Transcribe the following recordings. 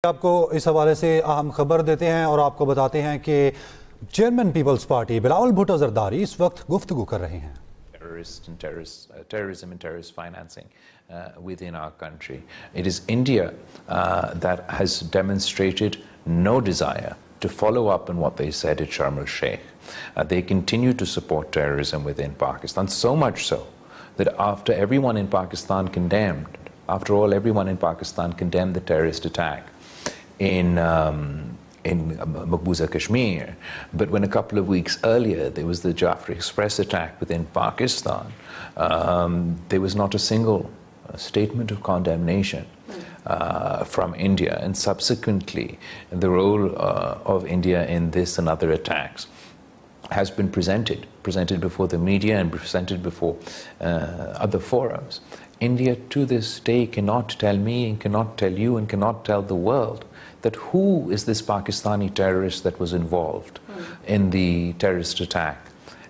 आपको इस हवाले से अहम खबर देते हैं और आपको बताते हैं कि चेयरमैन पीपल्स पार्टी बिलावल भुट्टो जरदारी इस वक्त गुफ्तगू कर रहे हैं। Terrorism and terrorist financing within our country. It is India that has demonstrated no desire to follow up on what they said at Sharm el-Sheikh. They continue to support terrorism within Pakistan, so much so that after everyone in Pakistan condemned, after all, everyone in Pakistan condemned the terrorist attack in Maqbuza, Kashmir. But when a couple of weeks earlier there was the Jafri Express attack within Pakistan, there was not a single statement of condemnation from India. And subsequently, the role of India in this and other attacks has been presented before the media and presented before other forums. India to this day cannot tell me and cannot tell you and cannot tell the world that who is this Pakistani terrorist that was involved in the terrorist attack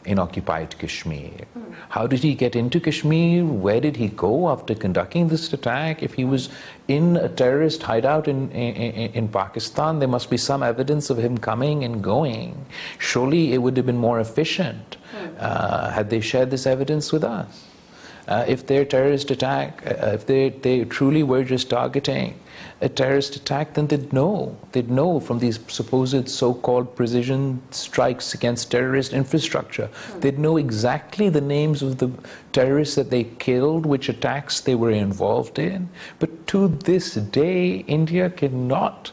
in occupied Kashmir. How did he get into Kashmir? Where did he go after conducting this attack? If he was in a terrorist hideout in Pakistan, there must be some evidence of him coming and going. Surely it would have been more efficient had they shared this evidence with us. If their terrorist attack, if they truly were just targeting a terrorist attack, then they'd know from these supposed so-called precision strikes against terrorist infrastructure. They'd know exactly the names of the terrorists that they killed, which attacks they were involved in. But to this day, India cannot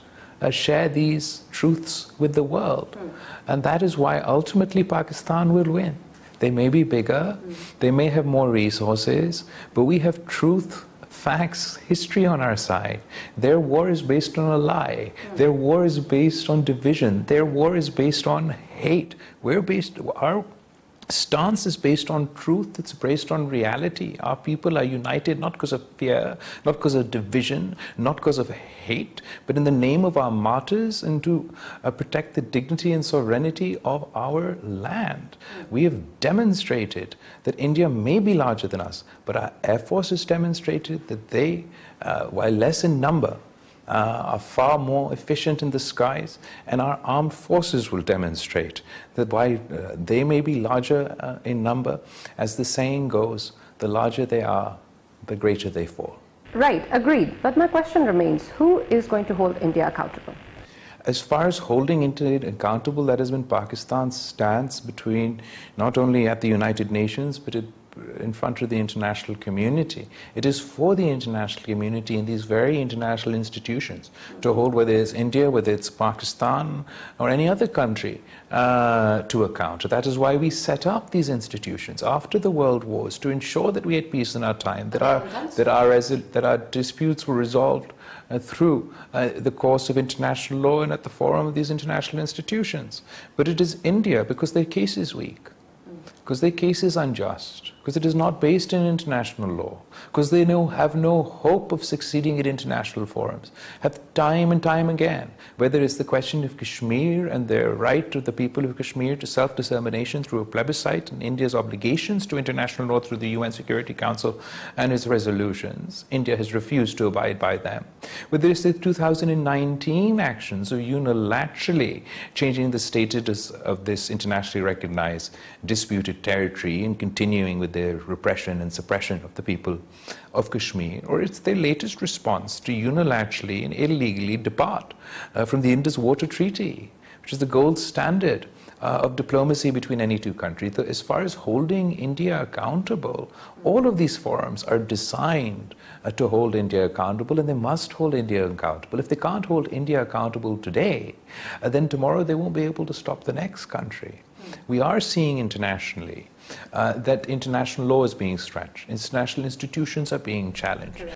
share these truths with the world. And that is why ultimately Pakistan will win. They may be bigger, they may have more resources, but we have truth, facts, history on our side. Their war is based on a lie. Their war is based on division. Their war is based on hate. Our stance is based on truth, it's based on reality. Our people are united not because of fear, not because of division, not because of hate, but in the name of our martyrs and to protect the dignity and sovereignty of our land. We have demonstrated that India may be larger than us, but our Air Force has demonstrated that they, while less in number, are far more efficient in the skies, and our armed forces will demonstrate that while they may be larger in number, as the saying goes, the larger they are, the greater they fall. Right, agreed. But my question remains, who is going to hold India accountable? As far as holding India accountable, that has been Pakistan's stance between not only at the United Nations, but in front of the international community. It is for the international community in these very international institutions to hold, whether it's India, whether it's Pakistan or any other country, to account. That is why we set up these institutions after the world wars, to ensure that we had peace in our time, that our disputes were resolved through the course of international law and at the forum of these international institutions. But it is India, because their case is weak, because their case is unjust, because it is not based in international law, because they have no hope of succeeding at international forums, have time and time again, whether it's the question of Kashmir and their right of the people of Kashmir to self-determination through a plebiscite and India's obligations to international law through the UN Security Council and its resolutions. India has refused to abide by them. Whether it's the 2019 actions of unilaterally changing the status of this internationally recognized disputed territory and continuing with their repression and suppression of the people of Kashmir, or it's their latest response to unilaterally and illegally depart from the Indus Water Treaty, which is the gold standard of diplomacy between any two countries. As far as holding India accountable, all of these forums are designed to hold India accountable, and they must hold India accountable. If they can't hold India accountable today, then tomorrow they won't be able to stop the next country. We are seeing internationally that international law is being stretched, international institutions are being challenged.